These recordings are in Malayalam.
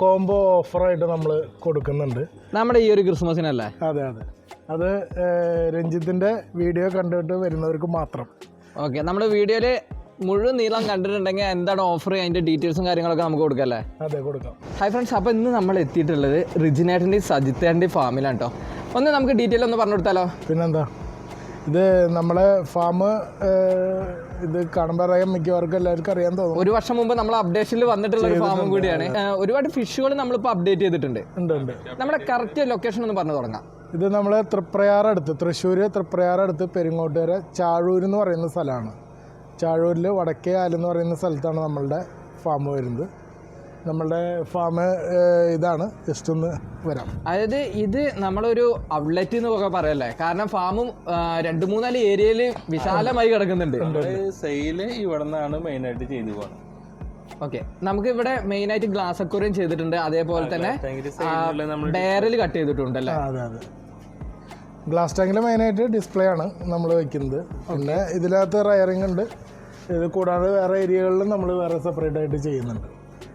കോംബോ ഓഫറായിട്ട് നമ്മൾ കൊടുക്കുന്നുണ്ട് നമ്മുടെ ഈ ഒരു ക്രിസ്മസിനല്ലേ? അതെ അതെ, അത് രഞ്ജിത്തിൻ്റെ വീഡിയോ കണ്ടിട്ട് വരുന്നവർക്ക് മാത്രം. ഓക്കെ, നമ്മുടെ വീഡിയോയിൽ മുഴുവൻ നീളം കണ്ടിട്ടുണ്ടെങ്കിൽ എന്താണ് ഓഫർ, അതിൻ്റെ ഡീറ്റെയിൽസും കാര്യങ്ങളൊക്കെ നമുക്ക് കൊടുക്കാം. അതെ, കൊടുക്കാം. ഹായ് ഫ്രണ്ട്സ്, അപ്പോൾ ഇന്ന് നമ്മൾ എത്തിയിട്ടുള്ളത് റിജിനേട്ടൻ്റെയും സജിത്തേൻ്റെയും ഫാമിലാണ് കേട്ടോ. ഒന്ന് നമുക്ക് ഡീറ്റെയിൽ ഒന്ന് പറഞ്ഞു കൊടുത്താലോ? പിന്നെന്താ, ഇത് നമ്മളെ ഫാം ഇത് കാണുമ്പോൾ അറിയാം, മിക്കവർക്കും എല്ലാവർക്കും അറിയാൻ തോന്നും. ഒരു വർഷം മുമ്പ് നമ്മൾ അപ്ഡേഷനിൽ വന്നിട്ടുള്ള ഒരു ഫാമും കൂടിയാണ്. ഒരുപാട് ഫിഷുകൾ നമ്മളിപ്പോൾ അപ്ഡേറ്റ് ചെയ്തിട്ടുണ്ട്. ഉണ്ട്. നമ്മുടെ കറക്റ്റ് ലൊക്കേഷൻ ഒന്ന് പറഞ്ഞു തുടങ്ങാം. ഇത് നമ്മൾ തൃപ്രയാറടുത്ത്, തൃശ്ശൂർ തൃപ്രയാറടുത്ത് പെരിങ്ങോട്ടുകര ചാഴൂർ എന്ന് പറയുന്ന സ്ഥലമാണ്. ചാഴൂരിൽ വടക്കേ ആലെന്ന് പറയുന്ന സ്ഥലത്താണ് നമ്മളുടെ ഫാം വരുന്നത്. നമ്മളുടെ ഫാം ഇതാണ്, ജസ്റ്റ് ഒന്ന് വരാം. അതായത് ഇത് നമ്മളൊരു ഔട്ട്ലെറ്റ് എന്ന് പറയല്ലേ, കാരണം ഫാമും 2-3 ഏരിയയിൽ വിശാലമായി കിടക്കുന്നുണ്ട്. സെയില് ഇവിടെ നിന്നാണ് മെയിനായിട്ട് ചെയ്തു പോകുന്നത്. ഓക്കെ, നമുക്ക് ഇവിടെ മെയിനായിട്ട് ഗ്ലാസ് അക്വേറിയം ചെയ്തിട്ടുണ്ട്, അതേപോലെ തന്നെ ഡയറിൽ കട്ട് ചെയ്തിട്ടുണ്ട് അല്ലേ? അതെ. ഗ്ലാസ് ടാങ്കിൽ മെയിനായിട്ട് ഡിസ്പ്ലേ ആണ് നമ്മൾ വയ്ക്കുന്നത്. പിന്നെ ഇതിനകത്ത് റയറിംഗ് ഉണ്ട്. ഇത് കൂടാതെ വേറെ ഏരിയകളിലും നമ്മൾ വേറെ സെപ്പറേറ്റ് ആയിട്ട് ചെയ്യുന്നുണ്ട്.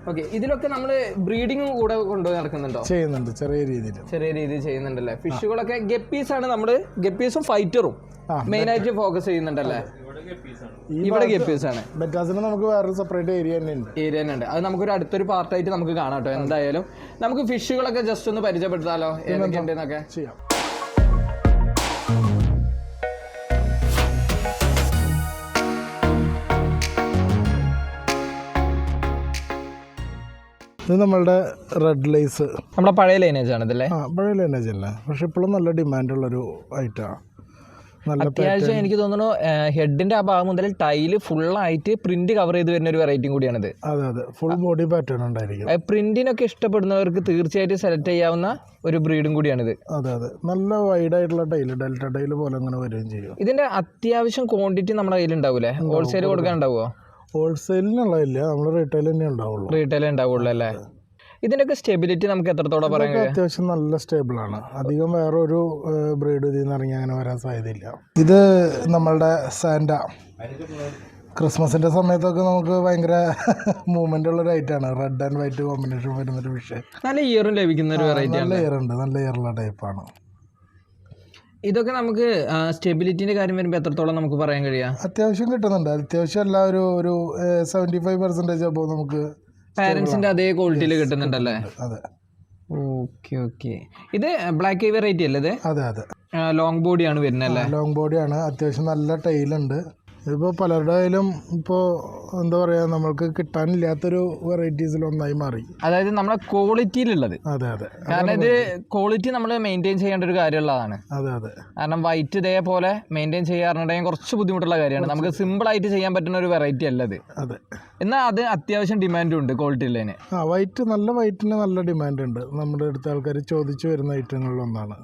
ഓക്കെ, ഇതിലൊക്കെ നമ്മൾ ബ്രീഡിങ്ങും കൂടെ കൊണ്ടുപോയി നടക്കുന്നുണ്ടോ? ചെയ്യുന്നുണ്ട്, ചെറിയ രീതിയിൽ ചെയ്യുന്നുണ്ടല്ലേ. ഫിഷുകളൊക്കെ ഗപ്പീസ് ആണ്, നമ്മൾ ഗപ്പീസും ഫൈറ്ററും മെയിനായിട്ട് ഫോക്കസ് ചെയ്യുന്നുണ്ടല്ലേ? ഇവിടെ ഗപ്പീസ് ആണ്. ബെറ്റാസിന് നമുക്ക് വേറെ സെപ്പറേറ്റ് ഏരിയ തന്നെ ഉണ്ട്. അത് നമുക്കൊരു അടുത്തൊരു പാർട്ടായിട്ട് നമുക്ക് കാണാം കേട്ടോ. എന്തായാലും നമുക്ക് ഫിഷുകളൊക്കെ ജസ്റ്റ് ഒന്ന് പരിചയപ്പെടുത്താലോ, ഏതൊക്കെയുണ്ടെന്നൊക്കെ ചെയ്യാം. ഇത് നമ്മളുടെ റെഡ് ലൈസ്, നമ്മുടെ പഴയ ലൈനേജ് ആണ് ഇതല്ലേ? പഴയ ലൈനേജ് അല്ലേ, പക്ഷെ ഇപ്പോഴും നല്ല ഡിമാൻഡുള്ളൊരു ഐറ്റമാണ്. അത്യാവശ്യം എനിക്ക് തോന്നുന്നു ഹെഡിന്റെ ആ ഭാഗം മുതൽ ടൈല് ഫുള്ളായിട്ട് പ്രിന്റ് കവർ ചെയ്ത് വരുന്ന ഒരു വെറൈറ്റിയും കൂടിയാണിത്. അതെ, ഫുൾ ബോഡി പാറ്റേൺ ഉണ്ടായിരിക്കും. പ്രിന്റിനൊക്കെ ഇഷ്ടപ്പെടുന്നവർക്ക് തീർച്ചയായിട്ടും സെലക്ട് ചെയ്യാവുന്ന ഒരു ബ്രീഡും കൂടിയാണിത്. അതെ, നല്ല വൈഡ് ആയിട്ടുള്ള ടൈല്, ഡെൽറ്റ ടൈല് പോലെ അങ്ങനെ വരികയും ചെയ്യും. ഇതിന്റെ അത്യാവശ്യം ക്വാണ്ടിറ്റി നമ്മുടെ കയ്യിൽ ഉണ്ടാവൂലേ? ഹോൾസെയിൽ കൊടുക്കാൻ ഉണ്ടാവുമോ? ഹോൾസെയിലിനുള്ളതില്ല, നമ്മൾ റീറ്റെയിൽ തന്നെ ഉണ്ടാവുള്ളൂ അല്ലേ? ഇതിൻ്റെയൊക്കെ സ്റ്റെബിലിറ്റി നമുക്ക് എത്രത്തോളം പറയാം? അത്യാവശ്യം നല്ല സ്റ്റേബിൾ ആണ്. അധികം വേറെ ഒരു ബ്രീഡ് ഇതിൽ നിന്ന് ഇറങ്ങി അങ്ങനെ വരാൻ സാധ്യതയില്ല. ഇത് നമ്മളുടെ സാന്റ, ക്രിസ്മസിന്റെ സമയത്തൊക്കെ നമുക്ക് ഭയങ്കര മൂവ്മെന്റ് ഉള്ള ഒരു ഐറ്റാണ്. റെഡ് ആൻഡ് വൈറ്റ് കോമ്പിനേഷൻ വരുന്നൊരു വിഷയം. നല്ല ഇയറും ലഭിക്കുന്ന ഒരു വെറൈറ്റി. നല്ല ഇയർ ഉണ്ട്, നല്ല ഇയറുള്ള ടൈപ്പാണ്. ഇതൊക്കെ നമുക്ക് സ്റ്റെബിലിറ്റിന്റെ കാര്യം വരുമ്പോൾ എത്രത്തോളം നമുക്ക് പറയാൻ കഴിയാം? അത്യാവശ്യം കിട്ടുന്നുണ്ട്. അത്യാവശ്യം എല്ലാ ഒരു 75% അപ്പോൾ നമുക്ക് പാരന്റ്സിന്റെ അതേ ക്വാളിറ്റിയിൽ കിട്ടുന്നുണ്ടല്ലേ? അതെ. ഓക്കെ. ഇത് ബ്ലാക്ക് വെറൈറ്റി അല്ലേ? ഇത് അതെ. ലോങ് ബോഡിയാണ് വരുന്നല്ലേ? ലോങ് ബോഡിയാണ്, അത്യാവശ്യം നല്ല ടൈലുണ്ട്. ഇതിപ്പോൾ പലരുടെ കയ്യിലും ഇപ്പോൾ എന്താ പറയുക, നമ്മൾക്ക് കിട്ടാനില്ലാത്തൊരു വെറൈറ്റീസിൽ ഒന്നായി മാറി. അതായത് നമ്മളെ ക്വാളിറ്റിയിലുള്ളത്. അതെ. കാരണം ഇത് ക്വാളിറ്റി നമ്മൾ മെയിൻറ്റെയിൻ ചെയ്യേണ്ട ഒരു കാര്യമുള്ളതാണ്. അതെ. കാരണം വൈറ്റ് ഇതേപോലെ മെയിൻറ്റെയിൻ ചെയ്യാറുണ്ടെങ്കിൽ കുറച്ച് ബുദ്ധിമുട്ടുള്ള കാര്യമാണ്. നമുക്ക് സിമ്പിളായിട്ട് ചെയ്യാൻ പറ്റുന്ന ഒരു വെറൈറ്റി അല്ലത്. അതെ. എന്നാൽ അത് അത്യാവശ്യം ഡിമാൻഡും ഉണ്ട് ക്വാളിറ്റിയിലതിന്. വൈറ്റ് നല്ല വൈറ്റിന് നല്ല ഡിമാൻഡ് ഉണ്ട്. നമ്മുടെ അടുത്ത ആൾക്കാർ ചോദിച്ചു വരുന്ന ഐറ്റങ്ങളിലൊന്നാണ്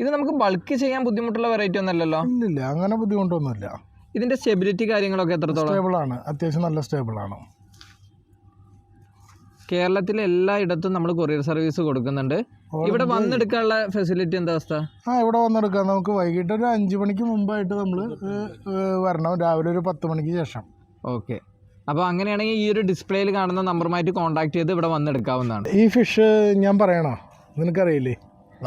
ഇത്. നമുക്ക് ബൾക്ക് ചെയ്യാൻ ബുദ്ധിമുട്ടുള്ള വെറൈറ്റി ഒന്നല്ലല്ലോ? ഇല്ല, അങ്ങനെ ബുദ്ധിമുട്ടൊന്നുമില്ല. ഇതിന്റെ സ്റ്റെബിലിറ്റി കാര്യങ്ങളൊക്കെ എത്രത്തോളം? സ്റ്റേബിളാണ്, അത്യാവശ്യം നല്ല സ്റ്റേബിളാണ്. കേരളത്തിലെ എല്ലായിടത്തും നമ്മൾ കൊറിയർ സർവീസ് കൊടുക്കുന്നുണ്ട്. ഇവിടെ വന്നെടുക്കാനുള്ള ഫെസിലിറ്റി എന്താ അവസ്ഥ? ഇവിടെ വന്നെടുക്കാം. നമുക്ക് വൈകിട്ട് ഒരു 5 മണിക്ക് മുമ്പായിട്ട് നമ്മൾ വരണം, രാവിലെ ഒരു 10 മണിക്ക് ശേഷം. ഓക്കെ, അപ്പോൾ അങ്ങനെയാണെങ്കിൽ ഈ ഒരു ഡിസ്പ്ലേയിൽ കാണുന്ന നമ്പറുമായിട്ട് കോൺടാക്ട് ചെയ്ത് ഇവിടെ വന്നെടുക്കാവുന്നതാണ്. ഈ ഫിഷ് ഞാൻ പറയണോ, നിനക്കറിയില്ലേ?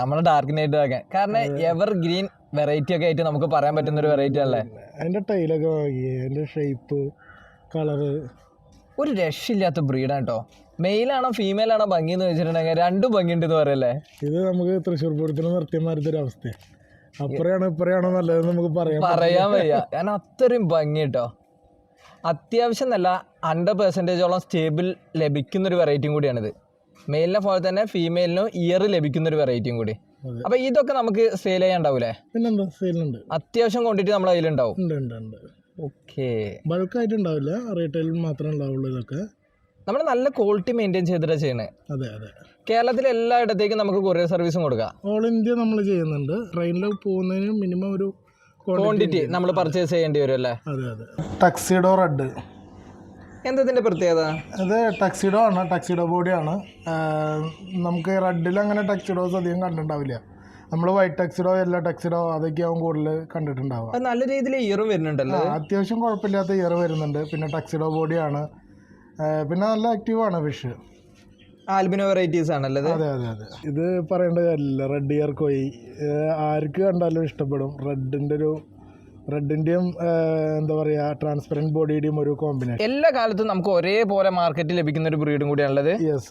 നമ്മൾ ഡാർക്ക് നൈറ്റ് ആക്കാൻ കാരണം എവർ ഗ്രീൻ വെറൈറ്റി ഒക്കെ ആയിട്ട് നമുക്ക് പറയാൻ പറ്റുന്ന ഒരു വെറൈറ്റി അല്ലേ? അതിൻ്റെ ടൈലൊക്കെ വാങ്ങിയേ, അതിൻ്റെ ഷേപ്പ്, കളറ് ഒരു രക്ഷയില്ലാത്ത ബ്രീഡാണ് കേട്ടോ. മെയിലാണോ ഫീമെയിലാണോ ഭംഗി എന്ന് വെച്ചിട്ടുണ്ടെങ്കിൽ രണ്ടും ഭംഗിയുണ്ടെന്ന് പറയല്ലേ? ഇത് നമുക്ക് തൃശ്ശൂർ പൂരത്തിന് നിർത്തിയമാരത്തൊരു അവസ്ഥയാണ്. അപ്പുറയാണോ ഇപ്പുറയാണോ നല്ലതെന്ന് നമുക്ക് പറയാൻ വയ്യ. കാരണം അത്രയും ഭംഗി കേട്ടോ. അത്യാവശ്യം നല്ല 100% സ്റ്റേബിൾ ലഭിക്കുന്നൊരു വെറൈറ്റിയും കൂടിയാണിത്. മെയിലിനെ പോലെ തന്നെ ഫീമെയിലിനും ഇയർ ലഭിക്കുന്നൊരു വെറൈറ്റിയും കൂടി. അപ്പൊ ഇതൊക്കെ നമുക്ക് സെയിൽ ചെയ്യാൻ ഉണ്ടാവൂലേ? പിന്നെന്താ, സെയിലുണ്ട്. അത്യാവശ്യം ക്വാണ്ടിറ്റി നമ്മുടെ കയ്യിലുണ്ടാവും. ഉണ്ട്. ഓക്കെ, ബൾക്കായിട്ട് ഉണ്ടാവില്ല, റീറ്റെയിലിൽ മാത്രമേ ഉണ്ടാവുള്ളൂ. ഇതൊക്കെ നമ്മൾ നല്ല ക്വാളിറ്റി മെയിൻറ്റെയിൻ ചെയ്തിട്ടാണ് ചെയ്യണേ. അതെ. കേരളത്തിലെ എല്ലായിടത്തേക്കും നമുക്ക് കൊറിയർ സർവീസും കൊടുക്കാം. ഓൾ ഇന്ത്യ നമ്മൾ ചെയ്യുന്നുണ്ട്. ട്രെയിനിൽ പോകുന്നതിന് മിനിമം ഒരു ക്വാണ്ടിറ്റി നമ്മൾ പർച്ചേസ് ചെയ്യേണ്ടി വരും അല്ലേ? അതെ. ടക്സിഡോ റെഡ്, എന്താ ഇതിൻ്റെ പ്രത്യേകത? ഇത് ടക്സിഡോ ആണ്, ടക്സിഡോ ബോഡിയാണ്. നമുക്ക് റെഡിൽ അങ്ങനെ ടക്സിഡോസ് അധികം കണ്ടിട്ടുണ്ടാവില്ല. നമ്മൾ വൈറ്റ് ടക്സിഡോ, യെല്ലോ ടക്സിഡോ അതൊക്കെ ആവും കൂടുതൽ കണ്ടിട്ടുണ്ടാവുക. നല്ല രീതിയിൽ ഇയറും വരുന്നുണ്ടല്ലോ. അത്യാവശ്യം കുഴപ്പമില്ലാത്ത ഇയർ വരുന്നുണ്ട്. പിന്നെ ടക്സിഡോ ബോഡിയാണ്, പിന്നെ നല്ല ആക്റ്റീവാണ് ഫിഷ്. ആൽബിനോ വെറൈറ്റീസ് ആണല്ലോ ഇത്. അതെ അതെ അതെ, ഇത് പറയേണ്ട കാര്യമില്ല. റെഡ് ഇയർ കോയി ആർക്ക് കണ്ടാലും ഇഷ്ടപ്പെടും. റെഡിൻ്റെയും എന്താ പറയുക ട്രാൻസ്പെറൻറ്റ് ബോഡിയുടെയും ഒരു കോമ്പിനേഷൻ. എല്ലാ കാലത്തും നമുക്ക് ഒരേപോലെ മാർക്കറ്റിൽ ലഭിക്കുന്ന ഒരു ബ്രീഡും കൂടിയാണുള്ളത്. യെസ്,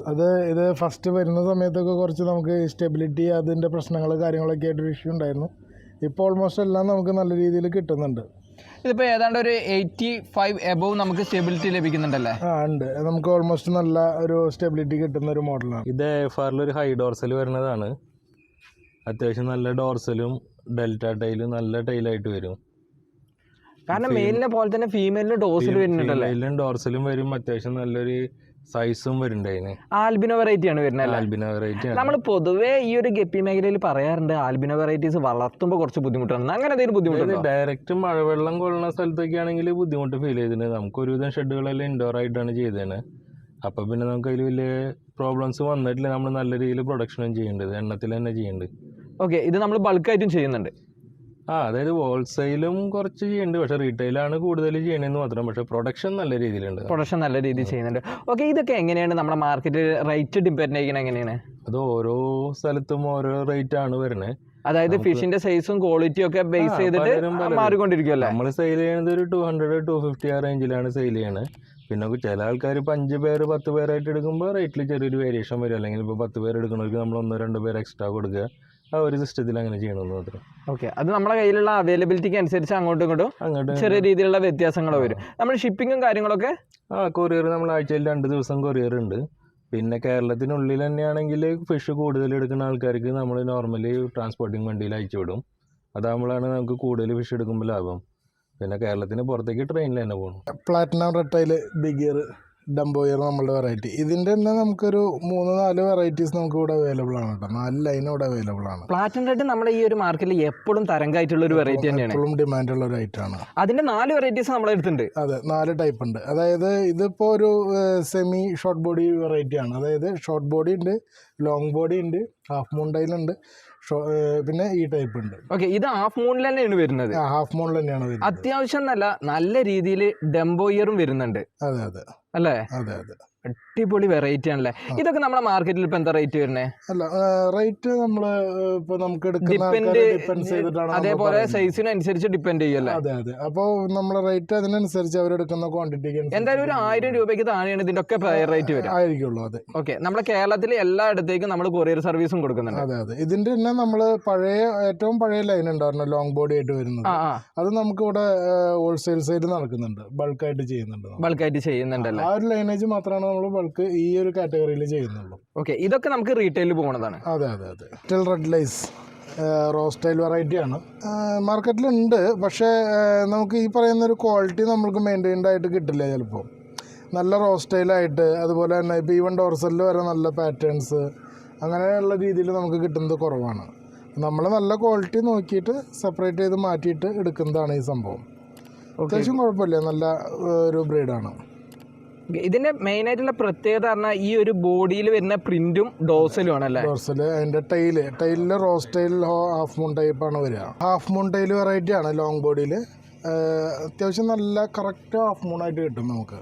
ഇത് ഫസ്റ്റ് വരുന്ന സമയത്തൊക്കെ കുറച്ച് നമുക്ക് സ്റ്റെബിലിറ്റി അതിൻ്റെ പ്രശ്നങ്ങൾ കാര്യങ്ങളൊക്കെ ആയിട്ടൊരു ഇഷ്യൂ ഉണ്ടായിരുന്നു. ഇപ്പോൾ ഓൾമോസ്റ്റ് എല്ലാം നമുക്ക് നല്ല രീതിയിൽ കിട്ടുന്നുണ്ട്. ഇതിപ്പോൾ ഏതാണ്ട് ഒരു 85 എബോവ് നമുക്ക് സ്റ്റെബിലിറ്റി ലഭിക്കുന്നുണ്ടല്ലേ? ഉണ്ട്, നമുക്ക് ഓൾമോസ്റ്റ് നല്ല ഒരു സ്റ്റെബിലിറ്റി കിട്ടുന്ന ഒരു മോഡലാണ്. ഇത് AFR ഒരു ഹൈ ഡോർസൽ വരുന്നതാണ്. അത്യാവശ്യം നല്ല ഡോർസലും ഡെൽറ്റ ടൈലും നല്ല ടൈലായിട്ട് വരും. കാരണം മെയിലിനെ പോലെ തന്നെ ഫീമെയിലിന് ഡോസിൽ വരുന്നുണ്ടല്ലേ? ഫീമെയിലും ഡോർസലും വരും. അത്യാവശ്യം നല്ലൊരു സൈസും വരുന്നുണ്ട്. ആൽബിനോ വെറൈറ്റി ആണ് വരുന്നത്. ആൽബിനോ വെറൈറ്റി നമ്മൾ പൊതുവേ ഈ ഒരു ഗപ്പി മേഖലയിൽ പറയാറുണ്ട് ആൽബിനോ വെറൈറ്റീസ് വളർത്തുമ്പോൾ കുറച്ച് ബുദ്ധിമുട്ടാണ്. അങ്ങനെ എന്തെങ്കിലും ബുദ്ധിമുട്ടുണ്ടോ? ഡയറക്റ്റ് മഴവെള്ളം കൊള്ളുന്ന സ്ഥലത്തൊക്കെ ആണെങ്കിൽ ബുദ്ധിമുട്ട് ഫീൽ ചെയ്തിട്ടുണ്ട്. നമുക്ക് ഒരുവിധം ഷെഡുകളെല്ലാം ഇൻഡോർ ആയിട്ടാണ് ചെയ്തത്. അപ്പോൾ പിന്നെ നമുക്ക് അതിൽ വലിയ പ്രോബ്ലംസ് വന്നിട്ടില്ല. നമ്മൾ നല്ല രീതിയിൽ പ്രൊഡക്ഷനും ചെയ്യേണ്ടത്, എണ്ണത്തിൽ തന്നെ ചെയ്യേണ്ടത്. ഓക്കെ, ഇത് നമ്മൾ ബൾക്കായിട്ടും ചെയ്യുന്നുണ്ട്. അതായത് ഹോൾസെയിലും കുറച്ച് ചെയ്യുന്നുണ്ട്, പക്ഷേ റീറ്റെയിലാണ് കൂടുതൽ ചെയ്യണമെന്ന് മാത്രം. പക്ഷേ പ്രൊഡക്ഷൻ നല്ല രീതിയിലുണ്ട്. പ്രൊഡക്ഷൻ നല്ല രീതിയിൽ ചെയ്യുന്നുണ്ട്. ഓക്കെ, ഇതൊക്കെ എങ്ങനെയാണ് നമ്മുടെ മാർക്കറ്റ് റേറ്റ് ഡിപ്പെൻഡ് ചെയ്യുന്നത്? എങ്ങനെയാണ് അത്? ഓരോ സ്ഥലത്തും ഓരോ റേറ്റ് ആണ് വരുന്നത്. അതായത് ഫിഷിന്റെ സൈസും ക്വാളിറ്റിയും ഒക്കെ ബേസ് ചെയ്തിട്ട് മാറിക്കൊണ്ടിരിക്കുമല്ലേ? നമ്മൾ സെയിൽ ചെയ്യുന്നത് ഒരു 200-250 ആ റേഞ്ചിലാണ് സെയിൽ ചെയ്യണത്. പിന്നെ ചില ആൾക്കാർ ഇപ്പോൾ 5 പേര് 10 പേരായിട്ട് എടുക്കുമ്പോൾ റേറ്റിൽ ചെറിയൊരു വേരിയേഷൻ വരും. അല്ലെങ്കിൽ ഇപ്പോൾ 10 പേര് എടുക്കണമെങ്കിൽ നമ്മൾ 1-2 പേര് എക്സ്ട്രാ കൊടുക്കുക. ആ ഒരു സിസ്റ്റത്തിൽ അങ്ങനെ ചെയ്യണമെന്ന് മാത്രം. ഓക്കെ, അത് നമ്മുടെ കയ്യിലുള്ള അവൈലബിലിറ്റിക്ക് അനുസരിച്ച് അങ്ങോട്ടും ഇങ്ങോട്ടും ചെറിയ രീതിയിലുള്ള വ്യത്യാസങ്ങൾ വരും. നമ്മൾ ഷിപ്പിങ്ങും കാര്യങ്ങളൊക്കെ കൊറിയർ നമ്മൾ ആഴ്ചയിൽ 2 ദിവസം കൊറിയർ ഉണ്ട്. പിന്നെ കേരളത്തിനുള്ളിൽ തന്നെയാണെങ്കിൽ ഫിഷ് കൂടുതൽ എടുക്കുന്ന ആൾക്കാർക്ക് നമ്മൾ നോർമലി ട്രാൻസ്പോർട്ടിങ് വണ്ടിയിൽ അയച്ചു വിടും. അതാകുമ്പോഴാണ് നമുക്ക് കൂടുതൽ ഫിഷ് എടുക്കുമ്പോൾ ലാഭം. പിന്നെ കേരളത്തിന് പുറത്തേക്ക് ട്രെയിനിൽ തന്നെ പോകണം. Platinum red tail, big ear, dumbo ear നമ്മളുടെ വെറൈറ്റി. ഇതിൻ്റെ തന്നെ നമുക്കൊരു 3-4 വെറൈറ്റീസ് നമുക്ക് ഇവിടെ അവൈലബിൾ ആണ് കേട്ടോ. 4 ലൈൻ ഇവിടെ അവൈലബിൾ ആണ്. പ്ലാറ്റിനം റെഡ് നമ്മുടെ ഈ ഒരു മാർക്കറ്റിൽ എപ്പോഴും തരംഗമായിട്ടുള്ള ഒരു വെറൈറ്റി തന്നെയാണ്, എപ്പോഴും ഡിമാൻഡുള്ള ഒരു ഐറ്റമാണ്. അതിൻ്റെ 4 വെറൈറ്റീസ് നമ്മളെ അടുത്തുണ്ട്. അതെ, 4 ടൈപ്പ് ഉണ്ട്. അതായത് ഇതിപ്പോൾ ഒരു സെമി ഷോർട്ട് ബോഡി വെറൈറ്റി ആണ്. അതായത് ഷോർട്ട് ബോഡി ഉണ്ട്, ലോങ് ബോഡി ഉണ്ട്, ഹാഫ് മൂൺ ടൈലുണ്ട്, പിന്നെ ഈ ടൈപ്പ് ഉണ്ട്. ഓക്കെ, ഇത് ഹാഫ് മൂണിൽ തന്നെയാണ് വരുന്നത്. ഹാഫ് മൂണിൽ തന്നെയാണ് വരുന്നത്. അത്യാവശ്യം നല്ല രീതിയിൽ ഡംബോ ഇയറും വരുന്നുണ്ട്. അതെ അതെ അല്ലേ? അതെ അതെ, അടിപൊളി വെറൈറ്റി ആണല്ലേ. ഇതൊക്കെ നമ്മുടെ മാർക്കറ്റിൽ ഇപ്പൊ എന്താ റേറ്റ് വരുന്നത്? അല്ല, റേറ്റ് നമ്മള് ഇപ്പൊ നമുക്ക് അതേപോലെ സൈസിനനുസരിച്ച് ഡിപ്പെൻഡ് ചെയ്യല്ലേ? അതെ അതെ. അപ്പോൾ നമ്മളെ റേറ്റ് അതിനനുസരിച്ച് അവരെടുക്കുന്ന ക്വാണ്ടിറ്റിക്ക് എന്തായാലും ഒരു 1000 രൂപയ്ക്ക് താഴെയാണ് ഇതിന്റെ ഒക്കെ റേറ്റ് വരും ആയിരിക്കുള്ളൂ. അതെ. ഓക്കെ, നമ്മുടെ കേരളത്തിൽ എല്ലായിടത്തേക്കും നമ്മൾ കൊറിയർ സർവീസും കൊടുക്കുന്നുണ്ട്. അതെ അതെ. ഇതിന്റെ തന്നെ നമ്മള് ഏറ്റവും പഴയ ലൈൻ ഉണ്ടായിരുന്നു ലോങ് ബോഡി ആയിട്ട് വരുന്നത്. അത് നമുക്ക് ഇവിടെ ഹോൾസെയിൽ സൈഡ് നടക്കുന്നുണ്ട്, ബൾക്കായിട്ട് ചെയ്യുന്നുണ്ടല്ലോ. ആ ഒരു ലൈനേജ് മാത്രമാണ് നമ്മൾ ബൾക്ക് ഈ ഒരു കാറ്റഗറിയിൽ ചെയ്യുന്നുള്ളൂ. ഓക്കെ, ഇതൊക്കെ നമുക്ക് റീറ്റെയിൽ പോകുന്നതാണ്. അതെ അതെ അതെ. റെഡ് ലൈസ് റോസ്റ്റൈൽ വെറൈറ്റിയാണ്, മാർക്കറ്റിലുണ്ട്. പക്ഷേ നമുക്ക് ഈ പറയുന്നൊരു ക്വാളിറ്റി നമുക്ക് മെയിൻറ്റെയിൻഡ് ആയിട്ട് കിട്ടില്ല ചിലപ്പോൾ. നല്ല റോസ്റ്റൈലായിട്ട്, അതുപോലെ തന്നെ ഇപ്പോൾ ഈവൻ ഡോർസലിൽ വരെ നല്ല പാറ്റേൺസ് അങ്ങനെയുള്ള രീതിയിൽ നമുക്ക് കിട്ടുന്നത് കുറവാണ്. നമ്മൾ നല്ല ക്വാളിറ്റി നോക്കിയിട്ട് സെപ്പറേറ്റ് ചെയ്ത് മാറ്റിയിട്ട് എടുക്കുന്നതാണ് ഈ സംഭവം. അത്യാവശ്യം കുഴപ്പമില്ല, നല്ല ഒരു ബ്രീഡാണ്. ഇതിന്റെ മെയിൻ ആയിട്ടുള്ള പ്രത്യേകത പറഞ്ഞാൽ ഈ ഒരു ബോഡിയിൽ വരുന്ന പ്രിന്റും ഡോസലും ആണല്ലേ? ഡോസല്, അതിന്റെ ടൈലില് റോസ്റ്റൈൽ ഹാഫ് മൂൺ ടൈപ്പാണ് വരിക. ഹാഫ് മൂൺ ടൈൽ വെറൈറ്റി ആണ് ലോങ് ബോഡിയിൽ. അത്യാവശ്യം നല്ല കറക്റ്റ് ഹാഫ് മൂൺ ആയിട്ട് കിട്ടും നമുക്ക്.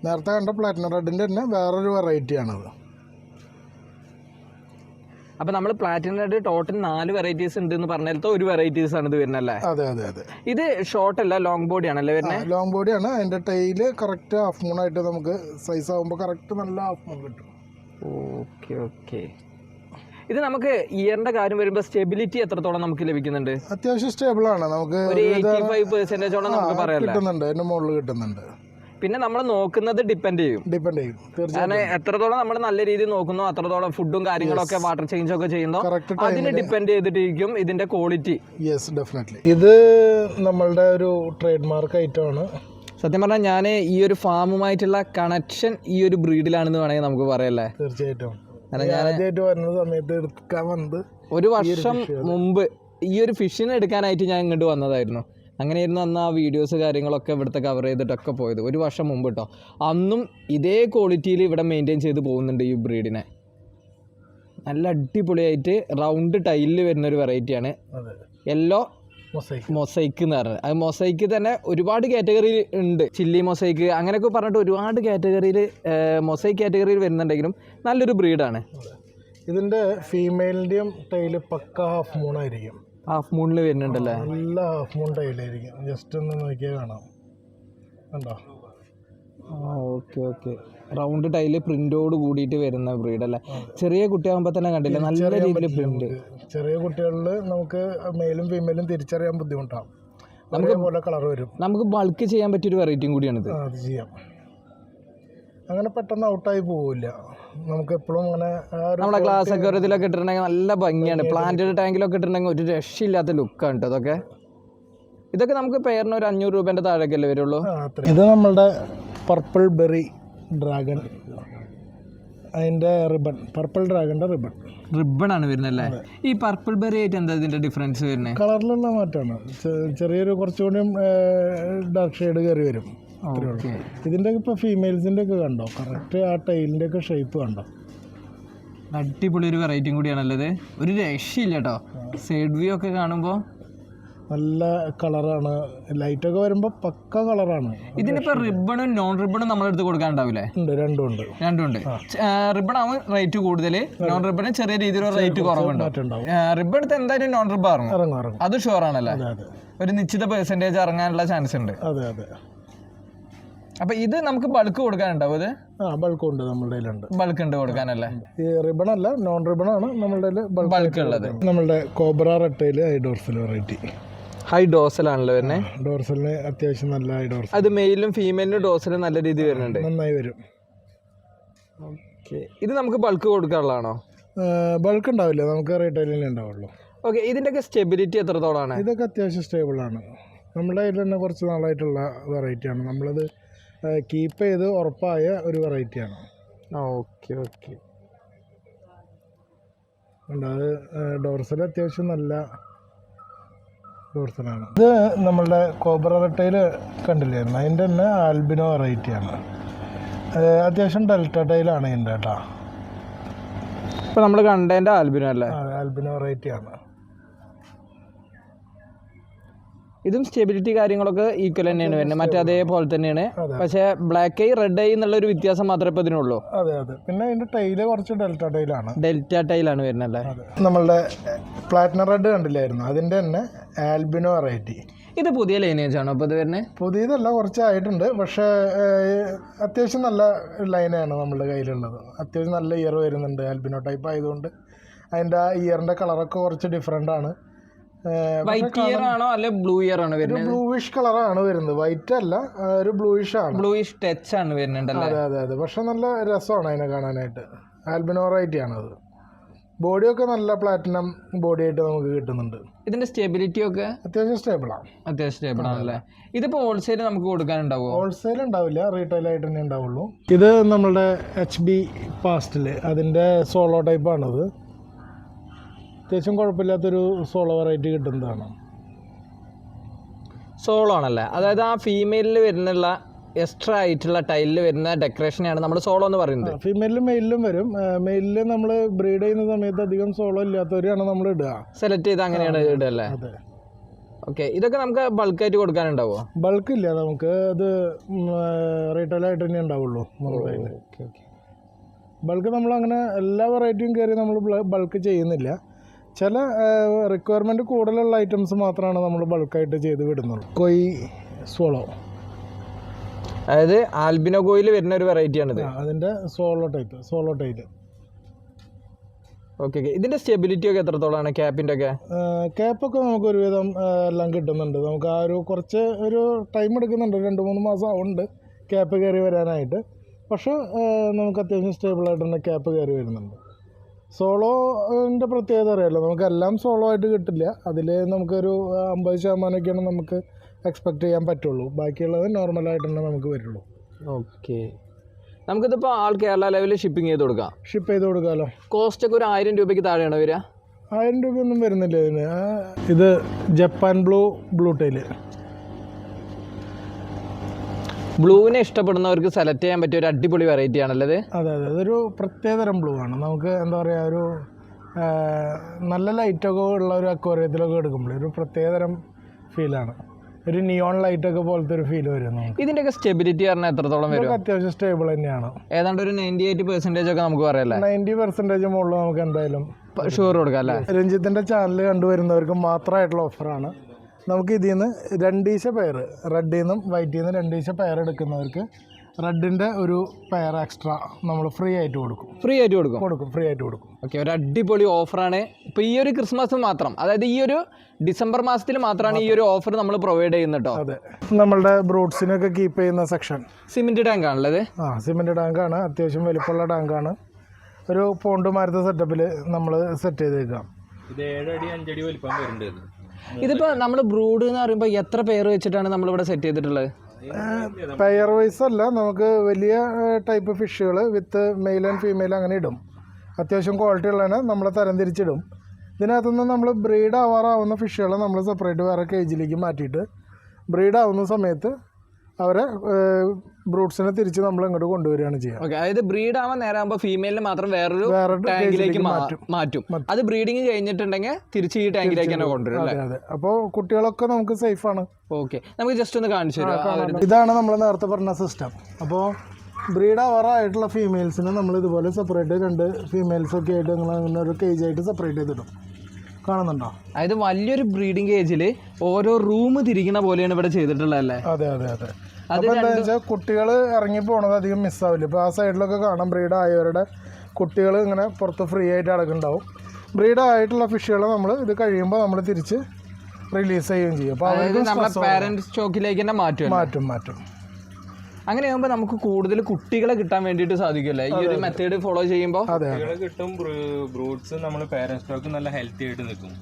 നേരത്തെ കണ്ട പ്ലാറ്റിനം റെഡിന്റെ തന്നെ വേറൊരു വെറൈറ്റി ആണത്. അപ്പോൾ നമ്മൾ പ്ലാറ്റിനം റെഡ് ടോട്ടൽ 4 വെറൈറ്റീസ് ഉണ്ട് എന്ന് പറഞ്ഞാലത്തെ ഒരു വെറൈറ്റീസ് ആണ് ഇത് വരുന്നല്ലേ? അതെ അതെ അതെ. ഇത് ഷോർട്ട് അല്ല, ലോങ് ബോഡി ആണല്ലേ വരുന്നത്? ലോങ് ബോഡിയാണ്. അതിന്റെ ടൈല് കറക്റ്റ് ഹാഫ് മൂൺ ആയിട്ട് നമുക്ക് സൈസ് ആകുമ്പോൾ കറക്റ്റ് നല്ല ഹാഫ് മൂൺ കിട്ടും. Okay okay. ഇത് നമുക്ക് ഇയറിന്റെ കാര്യം വരുമ്പോൾ സ്റ്റെബിലിറ്റി എത്രത്തോളം നമുക്ക് ലഭിക്കുന്നുണ്ട്? അത്യാവശ്യം സ്റ്റേബിൾ ആണ്. നമുക്ക് 85% നമുക്ക് പറയാം, കിട്ടുന്നുണ്ട്, അതിന്റെ മുകളിൽ കിട്ടുന്നുണ്ട്. പിന്നെ നമ്മൾ നോക്കുന്നത് ഡിപ്പെൻഡ് ചെയ്യും. കാരണം എത്രത്തോളം നമ്മൾ നല്ല രീതിയിൽ നോക്കുന്നോ അത്രത്തോളം ഫുഡും കാര്യങ്ങളൊക്കെ വാട്ടർ ചേഞ്ച് ഒക്കെ ചെയ്യുന്നോ അതിന് ഡിപ്പെൻഡ് ചെയ്തിട്ടിരിക്കും ഇതിന്റെ ക്വാളിറ്റി. Yes, definitely. ഇത് നമ്മളുടെ ഒരു ട്രേഡ് മാർക്ക് ഐറ്റമാണ്. സത്യം പറഞ്ഞാൽ ഞാൻ ഈ ഒരു ഫാമുമായിട്ടുള്ള കണക്ഷൻ ഈ ഒരു ബ്രീഡിലാണെന്ന് വേണമെങ്കിൽ നമുക്ക് പറയല്ലേ? തീർച്ചയായിട്ടും. ഞാൻ വരുന്ന സമയത്ത് എടുക്കാൻ വന്നത് 1 വർഷം മുമ്പ് ഈ ഒരു ഫിഷിനെ എടുക്കാനായിട്ട് ഞാൻ ഇങ്ങോട്ട് വന്നതായിരുന്നു. അങ്ങനെയായിരുന്നു അന്ന് ആ വീഡിയോസ് കാര്യങ്ങളൊക്കെ ഇവിടുത്തെ കവർ ചെയ്തിട്ടൊക്കെ പോയത് 1 വർഷം മുമ്പ് കേട്ടോ. അന്നും ഇതേ ക്വാളിറ്റിയിൽ ഇവിടെ മെയിൻറ്റെയിൻ ചെയ്ത് പോകുന്നുണ്ട് ഈ ബ്രീഡിനെ. നല്ല അടിപൊളിയായിട്ട് റൗണ്ട് ടൈലിൽ വരുന്നൊരു വെറൈറ്റിയാണ്. യെല്ലോ മൊസൈക്ക് എന്ന് പറഞ്ഞത്. അത് മൊസൈക്ക് തന്നെ ഒരുപാട് കാറ്റഗറി ഉണ്ട്. ചില്ലി മൊസൈക്ക് അങ്ങനെയൊക്കെ പറഞ്ഞിട്ട് ഒരുപാട് കാറ്റഗറിയിൽ മൊസൈക്ക് കാറ്റഗറിയിൽ വരുന്നുണ്ടെങ്കിലും നല്ലൊരു ബ്രീഡാണ്. ഇതിൻ്റെ ഫീമെയിലിൻ്റെയും ടൈല് പക്ക ഹാഫ് മൂൺ ആയിരിക്കും. ഹാഫ് മൂണിൽ വരുന്നുണ്ടല്ലേ? നല്ല ഹാഫ് മൂൺ ടൈലായിരിക്കും. ജസ്റ്റ് ഒന്ന് നോക്കിയാൽ കാണാം, കണ്ടോ? Okay okay. റൗണ്ട് ടൈല് പ്രിന്റോട് കൂടിയിട്ട് വരുന്ന ബ്രീഡ് അല്ലേ? ചെറിയ കുട്ടിയാകുമ്പോൾ തന്നെ കണ്ടില്ല നല്ല രീതിയിൽ പ്രിന്റ്. ചെറിയ കുട്ടികളിൽ നമുക്ക് മെയിലും ഫീമെയിലും തിരിച്ചറിയാൻ ബുദ്ധിമുട്ടാണ്. അതേപോലെ കളർ വരും. നമുക്ക് ബൾക്ക് ചെയ്യാൻ പറ്റിയൊരു വെറൈറ്റിയും കൂടിയാണിത്. അത് ചെയ്യാം. അങ്ങനെ പെട്ടെന്ന് ഔട്ടായി പോവില്ല. നമുക്ക് എപ്പോഴും അങ്ങനെ നമ്മുടെ ഗ്ലാസ് അക്വേറിയത്തിലൊക്കെ ഇട്ടിട്ടുണ്ടെങ്കിൽ നല്ല ഭംഗിയാണ്. പ്ലാന്റഡ് ടാങ്കിലൊക്കെ ഇട്ടിട്ടുണ്ടെങ്കിൽ ഒരു രക്ഷയില്ലാത്ത ലുക്കാണ് കേട്ടോ അതൊക്കെ. ഇതൊക്കെ നമുക്ക് പെയറിന് ഒരു 500 രൂപേൻ്റെ താഴേക്കല്ലേ വരുള്ളൂ. ഇത് നമ്മളുടെ പർപ്പിൾ ബെറി ഡ്രാഗൺ, അതിൻ്റെ റിബൺ, പർപ്പിൾ ഡ്രാഗണിൻ്റെ റിബൺ ആണ് വരുന്നല്ലേ? ഈ പർപ്പിൾ ബെറി ആയിട്ട് എന്താ ഇതിൻ്റെ ഡിഫറൻസ് വരുന്നത്? കളറിലുള്ള മാറ്റമാണ്. ചെറിയൊരു കുറച്ചുകൂടി ഡാർക്ക് ഷെയ്ഡ് കയറി വരും. ഇതിൻ്റെ ഇപ്പോൾ ഫീമെയിൽസിൻ്റെ ഒക്കെ കണ്ടോ, കറക്റ്റ് ആ ടൈലിൻ്റെ ഒക്കെ ഷേപ്പ് കണ്ടോ? അടിപൊളി ഒരു വെറൈറ്റിയും കൂടിയാണല്ലത്. ഒരു രക്ഷയില്ല കേട്ടോ. സൈഡ് വ്യൂ ഒക്കെ കാണുമ്പോൾ നല്ല കളറാണ്. ലൈറ്റൊക്കെ വരുമ്പോൾ പക്ക കളറാണ്. ഇതിനിപ്പോൾ റിബണും നോൺ റിബണും നമ്മളെടുത്ത് കൊടുക്കാനുണ്ടാവില്ലേ? ഉണ്ട്, രണ്ടുമുണ്ട്. റിബൺ ആവും റേറ്റ് കൂടുതൽ, നോൺ റിബണ് ചെറിയ രീതിയിലുള്ള റേറ്റ് കുറവുണ്ട്. റിബൺ എടുത്ത് എന്തായാലും നോൺ റിബൺ ഇറങ്ങും, അത് ഷുവർ ആണല്ലേ? ഒരു നിശ്ചിത പെർസെൻറ്റേജ് ഇറങ്ങാനുള്ള ചാൻസ് ഉണ്ട്. അതെ അതെ. അപ്പൊ ഇത് നമുക്ക് ബൾക്ക് കൊടുക്കാനുണ്ടാവും? ഇത് ബൾക്ക് ഉണ്ട്, നമ്മുടെ കയ്യിലുണ്ട്. ബൾക്ക് ഉണ്ട് കൊടുക്കാനല്ലേ? ഈ റിബൺ അല്ല, നോൺ റിബൺ ആണ് നമ്മുടെ ബൾക്ക് ഉള്ളത്. നമ്മളുടെ cobra red tail high dorsal variety. High ഡോസലാണല്ലോ വരുന്നത്. ഡോർസലിന് അത്യാവശ്യം നല്ല ഹൈ ഡോർസൽ. അത് മെയിലും ഫീമെയിലും ഡോസലും നല്ല രീതിയിൽ വരുന്നുണ്ട്, നന്നായി വരും. ഓക്കെ. ഇത് നമുക്ക് ബൾക്ക് കൊടുക്കാനുള്ളതാണോ? ബൾക്ക് ഉണ്ടാവില്ല, നമുക്ക് റീറ്റെയിലിനെ ഉണ്ടാവുള്ളൂ. ഓക്കെ. ഇതിൻ്റെയൊക്കെ സ്റ്റെബിലിറ്റി എത്രത്തോളാണ്? ഇതൊക്കെ അത്യാവശ്യം സ്റ്റേബിളാണ്. നമ്മുടെ കയ്യിൽ തന്നെ കുറച്ച് നാളായിട്ടുള്ള വെറൈറ്റിയാണ്. നമ്മളത് കീപ്പ് ചെയ്ത് ഉറപ്പായ ഒരു വെറൈറ്റിയാണ്. Okay okay. അത് ഡോർസൽ അത്യാവശ്യം നല്ല ഡോർസലാണ്. ഇത് നമ്മളുടെ കോബ്ര റെട്ടയിൽ കണ്ടില്ലായിരുന്നു, അതിൻ്റെ തന്നെ ആൽബിനോ വെറൈറ്റിയാണ്. അത്യാവശ്യം ഡെൽറ്റ ടൈലാണ് ഇതിൻ്റെ കേട്ടോ. ഇപ്പോൾ നമ്മൾ കണ്ടതിൻ്റെ ആൽബിനോ അല്ലേ? ആൽബിനോ വെറൈറ്റിയാണ്. ഇതും സ്റ്റെബിലിറ്റി കാര്യങ്ങളൊക്കെ ഈക്വൽ തന്നെയാണ് വരുന്നത്, മറ്റേ അതേപോലെ തന്നെയാണ്. പക്ഷേ ബ്ലാക്ക് ഐ റെഡ് ഐ എന്നുള്ള ഒരു വ്യത്യാസം മാത്രമേ ഇപ്പോൾ ഇതിനുള്ളൂ. അതെ അതെ. പിന്നെ അതിൻ്റെ ടൈല് കുറച്ച് ഡെൽറ്റ ടൈലാണ്. ഡെൽറ്റ ടൈലാണ് വരുന്നല്ലേ? നമ്മളുടെ പ്ലാറ്റിനം റെഡ് കണ്ടില്ലായിരുന്നു, അതിൻ്റെ തന്നെ ആൽബിനോ വെറൈറ്റി. ഇത് പുതിയ ലൈനേജ് ആണോ ഇപ്പോൾ ഇത് വരുന്നത്? പുതിയതല്ല, കുറച്ചായിട്ടുണ്ട്. പക്ഷേ അത്യാവശ്യം നല്ല ലൈനാണ് നമ്മളുടെ കയ്യിലുള്ളത്. അത്യാവശ്യം നല്ല ഇയർ വരുന്നുണ്ട്. ആൽബിനോ ടൈപ്പ് ആയതുകൊണ്ട് അതിൻ്റെ ആ ഇയറിൻ്റെ കളറൊക്കെ കുറച്ച് ഡിഫറെൻ്റ് ആണ്. വൈറ്റ് ഇയർ ആണോ അല്ലെ ബ്ലൂ ഇയർ ആണോ വരുന്നത്? ബ്ലൂയിഷ് കളറാണ് വരുന്നത്, വൈറ്റ് അല്ല, ഒരു ബ്ലൂയിഷ് ആണ്. ബ്ലൂയിഷ് ടച്ച് ആണ് വരുന്നുണ്ടല്ലേ? അതെ അതെ അതെ. പക്ഷെ നല്ല രസമാണ് അതിനെ കാണാനായിട്ട്. ആൽബിനോ വെറൈറ്റി ആണത്. ബോഡിയൊക്കെ നല്ല പ്ലാറ്റിനം ബോഡി ആയിട്ട് നമുക്ക് കിട്ടുന്നുണ്ട്. ഇതിന്റെ സ്റ്റെബിലിറ്റി ഒക്കെ അത്യാവശ്യം സ്റ്റേബിളാണ്. അത്യാവശ്യം സ്റ്റേബിൾ ആണല്ലേ? ഇതിപ്പോൾ ഹോൾസെയിൽ നമുക്ക് കൊടുക്കാനുണ്ടാവുമോ? ഹോൾസെയിൽ ഉണ്ടാവില്ല, റീറ്റെയിൽ ആയിട്ട് തന്നെ ഉണ്ടാവുള്ളൂ. ഇത് നമ്മളുടെ HB പാസ്റ്റിൽ അതിൻ്റെ സോളോ ടൈപ്പാണത്. അത്യാവശ്യം കുഴപ്പമില്ലാത്തൊരു സോളോ വെറൈറ്റി കിട്ടുന്നതാണ്. സോളോ ആണല്ലേ? അതായത് ആ ഫീമെയിലിൽ വരുന്നുള്ള എക്സ്ട്രാ ആയിട്ടുള്ള ടൈലിൽ വരുന്ന ഡെക്കറേഷനെയാണ് നമ്മൾ സോളോ എന്ന് പറയുന്നത്. ഫീമെയിലും മെയിലിലും വരും. മെയിലിൽ നമ്മൾ ബ്രീഡ് ചെയ്യുന്ന സമയത്ത് അധികം സോളോ ഇല്ലാത്തവരെയാണ് നമ്മൾ ഇടുക, സെലക്ട് ചെയ്ത് അങ്ങനെയാണ് ഇടല്ലേ? അതെ. ഓക്കെ. ഇതൊക്കെ നമുക്ക് ബൾക്കായിട്ട് കൊടുക്കാനുണ്ടാവുമോ? ബൾക്ക് ഇല്ല, നമുക്ക് അത് റീറ്റെയിലായിട്ട് തന്നെ ഉണ്ടാവുള്ളൂ. ബൾക്ക് നമ്മളങ്ങനെ എല്ലാ വെറൈറ്റിയും കയറി നമ്മൾ ബൾക്ക് ചെയ്യുന്നില്ല. ചില റിക്വയർമെൻറ്റ് കൂടുതലുള്ള ഐറ്റംസ് മാത്രമാണ് നമ്മൾ ബൾക്കായിട്ട് ചെയ്ത് വിടുന്നുള്ളൂ. കൊയ് സോളോ, അതായത് ആൽബിനോ കോയിൽ വരുന്ന ഒരു വെറൈറ്റിയാണിത്. അതിൻ്റെ സോളോ ടൈപ്പ്. Okay okay. ഇതിൻ്റെ സ്റ്റെബിലിറ്റി ഒക്കെ എത്രത്തോളമാണ്? ക്യാപ്പിൻ്റെ ഒക്കെ? ക്യാപ്പൊക്കെ നമുക്ക് ഒരുവിധം എല്ലാം കിട്ടുന്നുണ്ട്. നമുക്ക് ആ കുറച്ച് ടൈം എടുക്കുന്നുണ്ട്, 2-3 മാസം ഉണ്ട് ക്യാപ്പ് കയറി വരാനായിട്ട്. പക്ഷേ നമുക്ക് അത്യാവശ്യം സ്റ്റേബിളായിട്ട് തന്നെ ക്യാപ്പ് കയറി വരുന്നുണ്ട്. സോളോൻ്റെ പ്രത്യേകത അറിയാമല്ലോ, നമുക്കെല്ലാം സോളോ ആയിട്ട് കിട്ടില്ല. അതിൽ നമുക്കൊരു 50% നമുക്ക് എക്സ്പെക്റ്റ് ചെയ്യാൻ പറ്റുള്ളൂ. ബാക്കിയുള്ളത് നോർമലായിട്ട് തന്നെ നമുക്ക് വരുള്ളൂ. ഓക്കെ. നമുക്കിതിപ്പോൾ ആൾ കേരള ലെവലിൽ ഷിപ്പിംഗ് ചെയ്ത് കൊടുക്കാം? ഷിപ്പ് ചെയ്ത് കൊടുക്കാമല്ലോ. കോസ്റ്റ് ഒക്കെ ഒരു 1000 രൂപയ്ക്ക് താഴെയാണോ വരിക? 1000 രൂപയൊന്നും വരുന്നില്ല ഇതിന്. ഇത് ജപ്പാൻ ബ്ലൂ ടൈല്. ബ്ലൂവിനെ ഇഷ്ടപ്പെടുന്നവർക്ക് സെലക്ട് ചെയ്യാൻ പറ്റിയ ഒരു അടിപൊളി വെറൈറ്റി ആണല്ലോ ഇത്. അതെ അതെ. അതൊരു പ്രത്യേകതരം ബ്ലൂ ആണ്. നമുക്ക് എന്താ പറയുക, നല്ല ലൈറ്റൊക്കെ ഉള്ള ഒരു അക്വേറിയത്തിലൊക്കെ എടുക്കുമ്പോൾ ഒരു പ്രത്യേകതരം ഫീലാണ്. ഒരു നിയോൺ ലൈറ്റ് ഒക്കെ പോലത്തെ ഒരു ഫീൽ വരും നമുക്ക്. ഇതിൻ്റെയൊക്കെ സ്റ്റെബിലിറ്റി പറഞ്ഞാൽ എത്രത്തോളം വരും? അത്യാവശ്യം സ്റ്റേബിൾ തന്നെയാണ്. ഏതാണ്ട് ഒരു 98% ഒക്കെ നമുക്ക് പറയാല്ലേ? 90% മുകളിൽ നമുക്ക് എന്തായാലും ഷുവർ കൊടുക്കാം അല്ലേ? രഞ്ജിത്തിൻ്റെ ചാനൽ കണ്ടുവരുന്നവർക്ക് മാത്രമായിട്ടുള്ള ഓഫറാണ്. നമുക്ക് ഇതിൽ നിന്ന് 2 പെയർ, റെഡിൽ നിന്നും വൈറ്റിൽ നിന്ന് 2 പെയർ എടുക്കുന്നവർക്ക് റെഡിൻ്റെ ഒരു പെയർ എക്സ്ട്രാ നമ്മൾ ഫ്രീ ആയിട്ട് കൊടുക്കും. ഫ്രീ ആയിട്ട് കൊടുക്കും. ഓക്കെ, ഒരു അടിപൊളി ഓഫറാണ്. ഇപ്പോൾ ഈ ഒരു ക്രിസ്മസ് മാത്രം, അതായത് ഈ ഒരു ഡിസംബർ മാസത്തിൽ മാത്രമാണ് ഈ ഒരു ഓഫർ നമ്മൾ പ്രൊവൈഡ് ചെയ്യുന്നത് കേട്ടോ. അതെ, നമ്മളുടെ ബ്രൂട്ട്സിനൊക്കെ കീപ്പ് ചെയ്യുന്ന സെക്ഷൻ സിമെൻറ്റ് ടാങ്ക് ആണല്ലേ? സിമെൻറ്റ് ടാങ്കാണ്. അത്യാവശ്യം വലിപ്പമുള്ള ടാങ്കാണ്. ഒരു പോണ്ട് മാരത്തെ സെറ്റപ്പിൽ നമ്മൾ സെറ്റ് ചെയ്തേക്കാം. ഇത് 7 അടി 5 അടി വലിപ്പം വരുന്നുണ്ട്. ഇതിപ്പോൾ നമ്മൾ ബ്രൂഡ് എന്ന് പറയുമ്പോൾ എത്ര പെയർ വെച്ചിട്ടാണ് നമ്മളിവിടെ സെറ്റ് ചെയ്തിട്ടുള്ളത്? പെയർ വൈസ് അല്ല, നമുക്ക് വലിയ ടൈപ്പ് ഫിഷുകൾ വിത്ത് മെയിൽ ആൻഡ് ഫീമെയിൽ അങ്ങനെ ഇടും. അത്യാവശ്യം ക്വാളിറ്റി ഉള്ളതിനെ നമ്മൾ തരം തിരിച്ചിടും. ഇതിനകത്തുനിന്ന് നമ്മൾ ബ്രീഡ് ആവാറാവുന്ന ഫിഷുകളെ നമ്മൾ സെപ്പറേറ്റ് വേറെ കേജിലേക്ക് മാറ്റിയിട്ട് ബ്രീഡ് ആവുന്ന സമയത്ത് അവരെ ബ്രൂട്ട്സിനെ തിരിച്ച് നമ്മൾ ഇങ്ങോട്ട് കൊണ്ടുവരികയാണ് ചെയ്യുക. ഓക്കെ, അതായത് ബ്രീഡ് ആവാൻ നേരമാകുമ്പോൾ ഫീമെയിലിനെ മാത്രം വേറൊരു ടാങ്കിലേക്ക് മാറ്റും. അത് ബ്രീഡിങ് കഴിഞ്ഞിട്ടുണ്ടെങ്കിൽ തിരിച്ച് ഈ ടാങ്കിലേക്ക് തന്നെ കൊണ്ടുവരും അല്ലേ? അതെ, അപ്പോൾ കുട്ടികളൊക്കെ നമുക്ക് സേഫാണ്. ഓക്കെ, നമുക്ക് ജസ്റ്റ് ഒന്ന് കാണിച്ചു തരാം. ഇതാണ് നമ്മൾ നേരത്തെ പറഞ്ഞ സിസ്റ്റം. അപ്പോൾ ബ്രീഡ് ആവാറായിട്ടുള്ള ഫീമെയിൽസിനെ നമ്മൾ ഇതുപോലെ സെപ്പറേറ്റ് 2 ഫീമെയിൽസൊക്കെ ആയിട്ട് നിങ്ങൾ അങ്ങനെ ഒരു കേജായിട്ട് സെപ്പറേറ്റ് ചെയ്തിടും. കാണുന്നുണ്ടോ? അതായത് വലിയൊരു ബ്രീഡിംഗ് കേജിൽ ഓരോ റൂം തിരിക്കണ പോലെയാണ് ഇവിടെ ചെയ്തിട്ടുള്ളതല്ലേ? അതെ. അപ്പോൾ എന്താ വെച്ചാൽ കുട്ടികൾ ഇറങ്ങി പോണത് അധികം മിസ്സാവില്ല. ഇപ്പോൾ ആ സൈഡിലൊക്കെ കാണാം ബ്രീഡ് ആയവരുടെ കുട്ടികൾ ഇങ്ങനെ പുറത്ത് ഫ്രീ ആയിട്ട് അടക്കുന്നുണ്ടാവും. ബ്രീഡ് ആയിട്ടുള്ള ഫിഷുകളെ നമ്മൾ ഇത് കഴിയുമ്പോൾ നമ്മൾ തിരിച്ച് റിലീസ് ചെയ്യുകയും ചെയ്യും. അപ്പോൾ അവർക്ക് പാരന്റ് സ്റ്റോക്കിലേക്ക് തന്നെ മാറ്റും. അങ്ങനെ ആകുമ്പോൾ നമുക്ക് കൂടുതൽ കുട്ടികളെ കിട്ടാൻ വേണ്ടിയിട്ട് സാധിക്കുമല്ലേ ഈ ഒരു മെത്തേഡ് ഫോളോ ചെയ്യുമ്പോൾ? കുട്ടികളെ കിട്ടും. ബ്രൂട്ട്സ് നമ്മൾ പാരന്റ് സ്റ്റോക്ക് നല്ല ഹെൽത്തി ആയിട്ട് നിൽക്കും.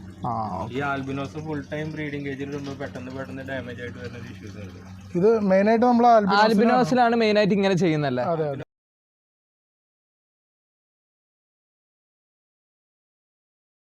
ഈ ആൽബിനോസ് ഫുൾ ടൈം ബ്രീഡിംഗ് കേജിൽ ഇടുമ്പോൾ പെട്ടെന്ന് ഡാമേജ് ആയിട്ട് വരുന്ന ഇഷ്യൂസ് ഉണ്ട്. ഇത് മെയിനായിട്ട് നമ്മൾ ആൽബിനോസിലാണ് മെയിനായിട്ട് ഇങ്ങനെ ചെയ്യുന്നല്ലേ? അതെ.